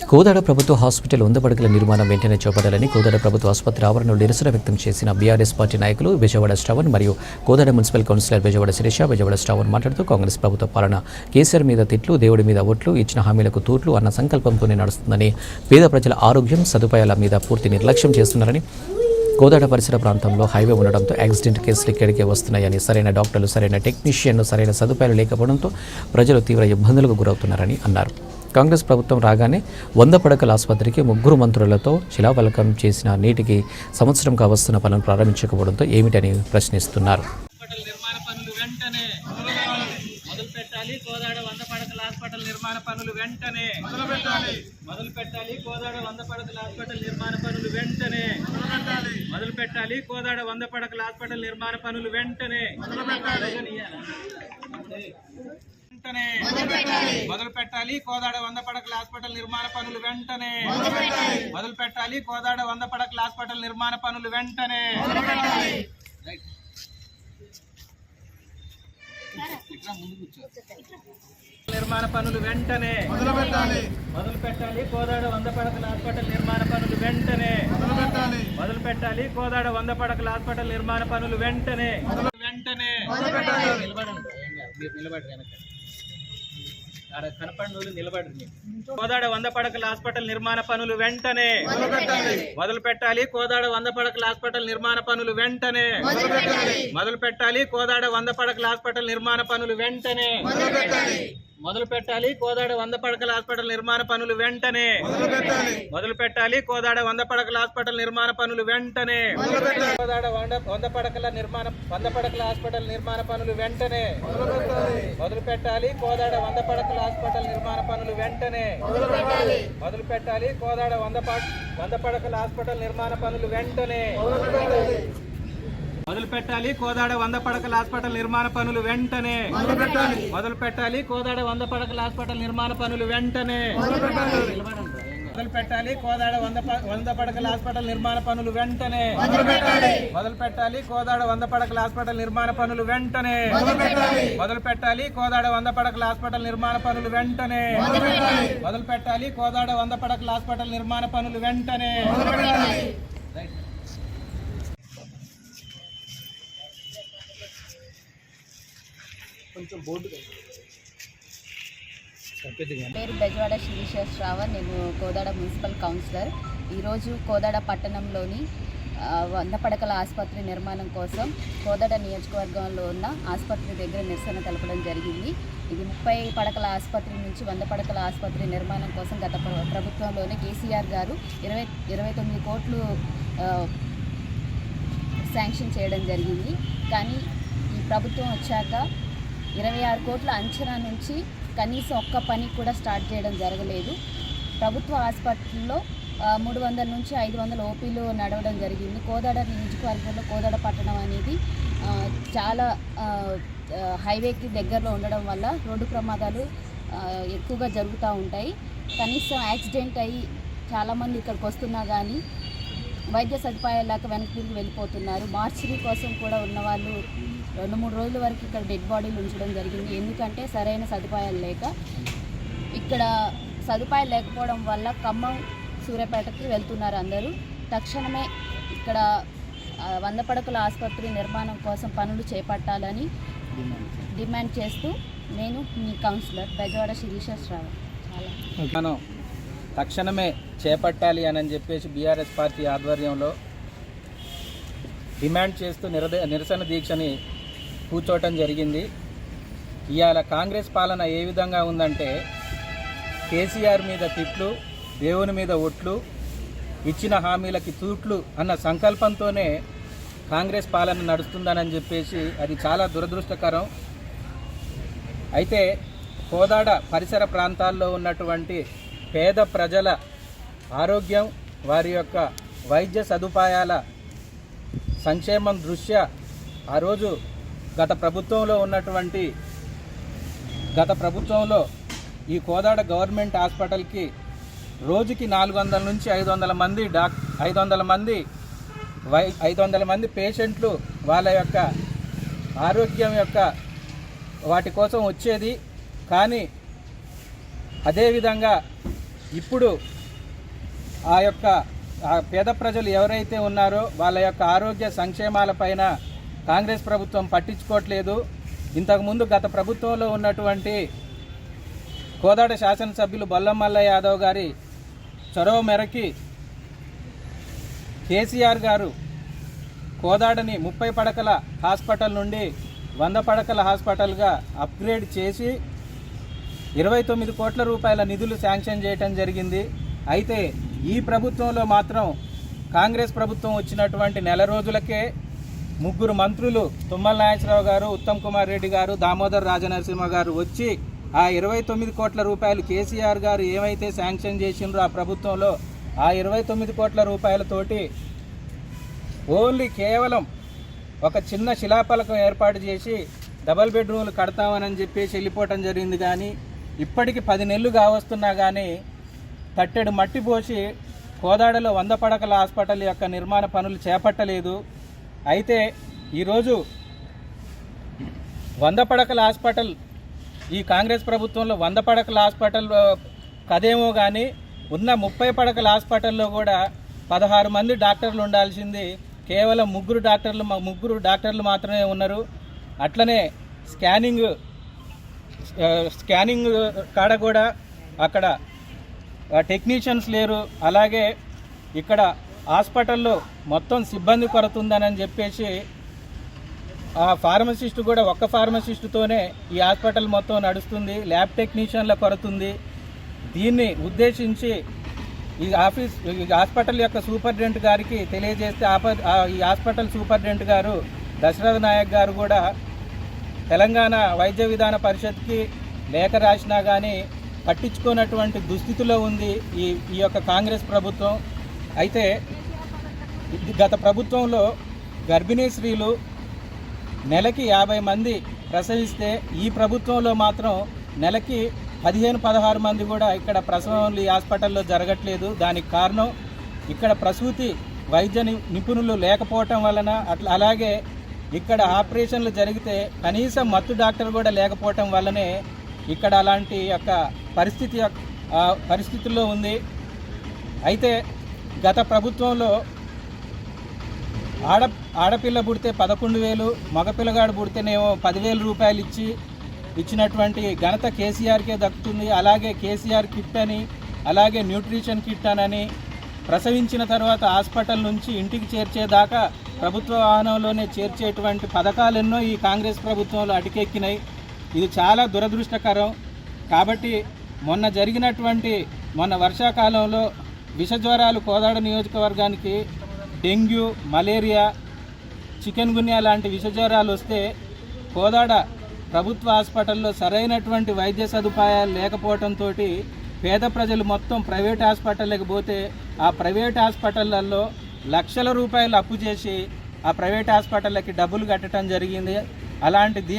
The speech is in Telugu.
కోదాడ ప్రభుత్వ హాస్పిటల్ 100 పడకల నిర్మాణం వెంటనే చేపట్టాలని కోదాడ ప్రభుత్వ ఆసుపత్రి ఆవరణలో నిరసన వ్యక్తం చేసిన బీఆర్ఎస్ పార్టీ నాయకులు బెజవాడ శ్రవణ్ మరియు కోదాడ మున్సిపల్ కౌన్సిలర్ బెజవాడ శిరీష. బెజవాడ శ్రవణ్ మాట్లాడుతూ కాంగ్రెస్ ప్రభుత్వ పాలన కేసీఆర్ మీద తిట్లు, దేవుడి మీద ఓట్లు, ఇచ్చిన హామీలకు తూట్లు అన్న సంకల్పంతోనే నడుస్తుందని, పేద ప్రజల ఆరోగ్యం సదుపాయాల మీద పూర్తి నిర్లక్ష్యం చేస్తున్నారని, కోదాడ పరిసర ప్రాంతంలో హైవే ఉండడంతో యాక్సిడెంట్ కేసులు ఇక్కడికే వస్తున్నాయని, సరైన డాక్టర్లు, సరైన టెక్నీషియన్లు, సరైన సదుపాయాలు లేకపోవడంతో ప్రజలు తీవ్ర ఇబ్బందులకు గురవుతున్నారని అన్నారు. కాంగ్రెస్ ప్రభుత్వం రాగానే 100 పడకల ఆసుపత్రికి 3 మంత్రులతో శిలాఫలకం చేసిన నేటికి సంవత్సరం కావస్తున్న పనులు ప్రారంభించకపోవడంతో ఏమిటని ప్రశ్నిస్తున్నారు. కోదాడ 100 పడకల హాస్పిటల్ నిర్మాణ పనులు వెంటనే మొదలు పెట్టాలి. కోదాడ 100 పడకల హాస్పిటల్ నిర్మాణ పనులు వెంటనే మొదలు పెట్టాలి. కోదాడ 100 పడకల హాస్పిటల్ నిర్మాణ పనులు వెంటనే మొదలు పెట్టాలి. కోదాడ 100 పడకల హాస్పిటల్ నిర్మాణ పనులు వెంటనే మొదలు పెట్టాలి. కోదాడ 100 పడకల హాస్పిటల్ నిర్మాణ పనులు వెంటనే నిర్మాణ పనులు వెంటనే మొదలు పెట్టాలి. కోదాడ 100 పడకల హాస్పిటల్ నిర్మాణ పనులు వెంటనే మొదలు పెట్టాలి. కోదాడ 100 పడకల హాస్పిటల్ నిర్మాణ పనులు వెంటనే నిలబడండి. కోదాడ 100 పడకల హాస్పిటల్ నిర్మాణ పనులు వెంటనే మొదలు పెట్టాలి. కోదాడ 100 పడకల హాస్పిటల్ నిర్మాణ పనులు వెంటనే మొదలు పెట్టాలి. కోదాడ 100 పడకల హాస్పిటల్ నిర్మాణ పనులు వెంటనే మొదలు పెట్టాలి. కోదాడ 100 పడకల హాస్పిటల్ నిర్మాణ పనులు వెంటనే మొదలు పెట్టాలి. కోదాడ 100 పడకల హాస్పిటల్ నిర్మాణ పనులు వెంటనే కోదాడ 100 పడకల హాస్పిటల్ నిర్మాణ పనులు వెంటనే మొదలు పెట్టాలి. కోదాడ 100 పడకల హాస్పిటల్ నిర్మాణ పనులు వెంటనే మొదలు పెట్టాలి. కోదాడ 100 పడకల హాస్పిటల్ నిర్మాణ పనులు వెంటనే మొదలు పెట్టాలి. కోదాడ 100 పడకల హాస్పిటల్ నిర్మాణ పనులు వెంటనే మొదలు పెట్టాలి. కోదాడ 100 పడకల హాస్పిటల్ నిర్మాణ పనులు వెంటనే మొదలు పెట్టాలి. కోదాడ 100 పడకల హాస్పిటల్ నిర్మాణ పనులు వెంటనే మొదలు పెట్టాలి. కోదాడ 100 పడకల హాస్పిటల్ నిర్మాణ పనులు వెంటనే మొదలు పెట్టాలి. కోదాడ 100 పడకల హాస్పిటల్ నిర్మాణ పనులు వెంటనే మొదలు పెట్టాలి. కోదాడ 100 పడకల హాస్పిటల్ నిర్మాణ పనులు వెంటనే పేరు బెజవాడ శిరీష శ్రావణ్. నేను కోదాడ మున్సిపల్ కౌన్సిలర్. ఈరోజు కోదాడ పట్టణంలోని 100 పడకల ఆసుపత్రి నిర్మాణం కోసం కోదాడ నియోజకవర్గంలో ఉన్న ఆసుపత్రి దగ్గర నిరసన తెలపడం జరిగింది. ఇది 30 పడకల ఆసుపత్రి నుంచి 100 పడకల ఆసుపత్రి నిర్మాణం కోసం గత ప్రభుత్వంలోనే కేసీఆర్ గారు 29 కోట్లు శాంక్షన్ చేయడం జరిగింది. కానీ ఈ ప్రభుత్వం వచ్చాక 26 కోట్ల అంచనా నుంచి కనీసం ఒక్క పని కూడా స్టార్ట్ చేయడం జరగలేదు. ప్రభుత్వ ఆసుపత్రుల్లో 300 నుంచి 500 ఓపీలు నడవడం జరిగింది. కోదాడ నియోజకవర్గంలో కోదాడ పట్టణం అనేది చాలా హైవేకి దగ్గరలో ఉండడం వల్ల రోడ్డు ప్రమాదాలు ఎక్కువగా జరుగుతూ ఉంటాయి. కనీసం యాక్సిడెంట్ అయ్యి చాలామంది ఇక్కడికి వస్తున్నా కానీ వైద్య సదుపాయాలు లేక వెనక్కి తిరిగి వెళ్ళిపోతున్నారు. మార్చిరీ కోసం కూడా ఉన్నవాళ్ళు 2-3 రోజుల వరకు ఇక్కడ డెడ్ బాడీలు ఉంచడం జరిగింది. ఎందుకంటే సరైన సదుపాయాలు లేక. ఇక్కడ సదుపాయాలు లేకపోవడం వల్ల ఖమ్మం, సూర్యాపేటకి వెళ్తున్నారు అందరూ. తక్షణమే ఇక్కడ 100 పడకల ఆసుపత్రి నిర్మాణం కోసం పనులు చేపట్టాలని డిమాండ్ చేస్తూ నేను మీ కౌన్సిలర్ బెజవాడ శిరీష శ్రావణ్. మనం తక్షణమే చేపట్టాలి అని చెప్పేసి బీఆర్ఎస్ పార్టీ ఆధ్వర్యంలో డిమాండ్ చేస్తూ నిరసన దీక్షని కూర్చోవటం జరిగింది. ఇవాళ కాంగ్రెస్ పాలన ఏ విధంగా ఉందంటే కేసీఆర్ మీద తిట్లు, దేవుని మీద ఒట్లు, ఇచ్చిన హామీలకి తూట్లు అన్న సంకల్పంతోనే కాంగ్రెస్ పాలన నడుస్తుందని చెప్పేసి అది చాలా దురదృష్టకరం. అయితే కోదాడ పరిసర ప్రాంతాల్లో ఉన్నటువంటి పేద ప్రజల ఆరోగ్యం, వారి యొక్క వైద్య సదుపాయాల సంక్షేమం దృష్ట్యా ఆ రోజు గత ప్రభుత్వంలో ఈ కోదాడ గవర్నమెంట్ హాస్పిటల్కి రోజుకి 400 నుంచి 500 మంది పేషెంట్లు వాళ్ళ యొక్క ఆరోగ్యం యొక్క వాటి కోసం వచ్చేది. కానీ అదేవిధంగా ఇప్పుడు ఆ పేద ప్రజలు ఎవరైతే ఉన్నారో వాళ్ళ యొక్క ఆరోగ్య సంక్షేమాలపైన కాంగ్రెస్ ప్రభుత్వం పట్టించుకోవట్లేదు. ఇంతకుముందు గత ప్రభుత్వంలో ఉన్నటువంటి కోదాడ శాసనసభ్యులు బొల్లం మల్లయ్య యాదవ్ గారి చొరవ మేరకి కేసీఆర్ గారు కోదాడని 30 పడకల హాస్పిటల్ నుండి 100 పడకల హాస్పిటల్గా అప్గ్రేడ్ చేసి 29 కోట్ల రూపాయల నిధులు శాంక్షన్ చేయటం జరిగింది. అయితే ఈ ప్రభుత్వంలో మాత్రం కాంగ్రెస్ ప్రభుత్వం వచ్చినటువంటి నెల రోజులకే 3 మంత్రులు తుమ్మల నాగేశ్వరరావు గారు, ఉత్తమ్ కుమార్ రెడ్డి గారు, దామోదర్ రాజనరసింహ గారు వచ్చి ఆ 29 కోట్ల రూపాయలు కేసీఆర్ గారు ఏమైతే శాంక్షన్ చేసిండ్రో ఆ ప్రభుత్వంలో ఆ 29 కోట్ల రూపాయలతోటి ఓన్లీ కేవలం ఒక చిన్న శిలాఫలకం ఏర్పాటు చేసి డబల్ బెడ్రూమ్లు కడతామని చెప్పేసి వెళ్ళిపోవటం జరిగింది. కానీ ఇప్పటికి 10 నెలలు కావస్తున్నా కానీ తట్టెడు మట్టి పోసి కోదాడలో 100 పడకల హాస్పిటల్ యొక్క నిర్మాణ పనులు చేపట్టలేదు. అయితే ఈరోజు 100 పడకల హాస్పిటల్ ఈ కాంగ్రెస్ ప్రభుత్వంలో 100 పడకల హాస్పిటల్ కదేమో కానీ ఉన్న 30 పడకల హాస్పిటల్లో కూడా 16 మంది డాక్టర్లు ఉండాల్సింది కేవలం 3 డాక్టర్లు మాత్రమే ఉన్నారు. అట్లనే స్కానింగ్ కాడ కూడా అక్కడ టెక్నీషియన్స్ లేరు. అలాగే ఇక్కడ హాస్పిటల్లో మొత్తం సిబ్బంది కొరత ఉందని చెప్పేసి ఆ ఫార్మసిస్ట్ కూడా ఒక్క ఫార్మసిస్టుతోనే ఈ హాస్పిటల్ మొత్తం నడుస్తుంది. ల్యాబ్ టెక్నీషియన్ల కొరత ఉంది. దీన్ని ఉద్దేశించి ఈ హాస్పిటల్ యొక్క సూపరింటెండెంట్ గారికి తెలియజేస్తే ఈ హాస్పిటల్ సూపరింటెండెంట్ గారు దశరథ్ నాయక్ గారు కూడా తెలంగాణ వైద్య విధాన పరిషత్కి లేఖ రాసినా కానీ పట్టించుకున్నటువంటి దుస్థితిలో ఉంది ఈ యొక్క కాంగ్రెస్ ప్రభుత్వం. అయితే గత ప్రభుత్వంలో గర్భిణీ స్త్రీలు నెలకి 50 మంది ప్రసవిస్తే ఈ ప్రభుత్వంలో మాత్రం నెలకి 15-16 మంది కూడా ఇక్కడ ప్రసవం ఈ హాస్పిటల్లో జరగట్లేదు. దానికి కారణం ఇక్కడ ప్రసూతి వైద్య నిపుణులు లేకపోవటం వలన అలాగే ఇక్కడ ఆపరేషన్లు జరిగితే కనీసం మత్తు డాక్టర్ కూడా లేకపోవటం వల్లనే ఇక్కడ అలాంటి యొక్క పరిస్థితుల్లో ఉంది. అయితే గత ప్రభుత్వంలో ఆడపిల్ల పుడితే 11,000, మగపిల్లగాడు పుడితేనేమో 10,000 రూపాయలు ఇచ్చినటువంటి ఘనత కేసీఆర్కే దక్కుతుంది. అలాగే కేసీఆర్ కిట్ అని, అలాగే న్యూట్రిషన్ కిట్ అని ప్రసవించిన తర్వాత హాస్పిటల్ నుంచి ఇంటికి చేర్చేదాకా ప్రభుత్వ వాహనంలోనే చేర్చేటువంటి పథకాలు ఎన్నో ఈ కాంగ్రెస్ ప్రభుత్వంలో అటికెక్కినాయి. ఇది చాలా దురదృష్టకరం. కాబట్టి మొన్న వర్షాకాలంలో విషజ్వరాలు కోదాడ నియోజకవర్గానికి డెంగ్యూ, మలేరియా, చికెన్ గున్యా లాంటి విషజ్వరాలు వస్తే కోదాడ ప్రభుత్వ హాస్పిటల్లో సరైనటువంటి వైద్య సదుపాయాలు లేకపోవడంతో పేద ప్రజలు మొత్తం ప్రైవేట్ హాస్పిటల్కి పోతే ఆ ప్రైవేట్ హాస్పిటళ్లలో లక్షల రూపాయలు అప్పు చేసి ఆ ప్రైవేట్ హాస్పిటళ్ళకి డబ్బులు కట్టడం జరిగింది. అలాంటి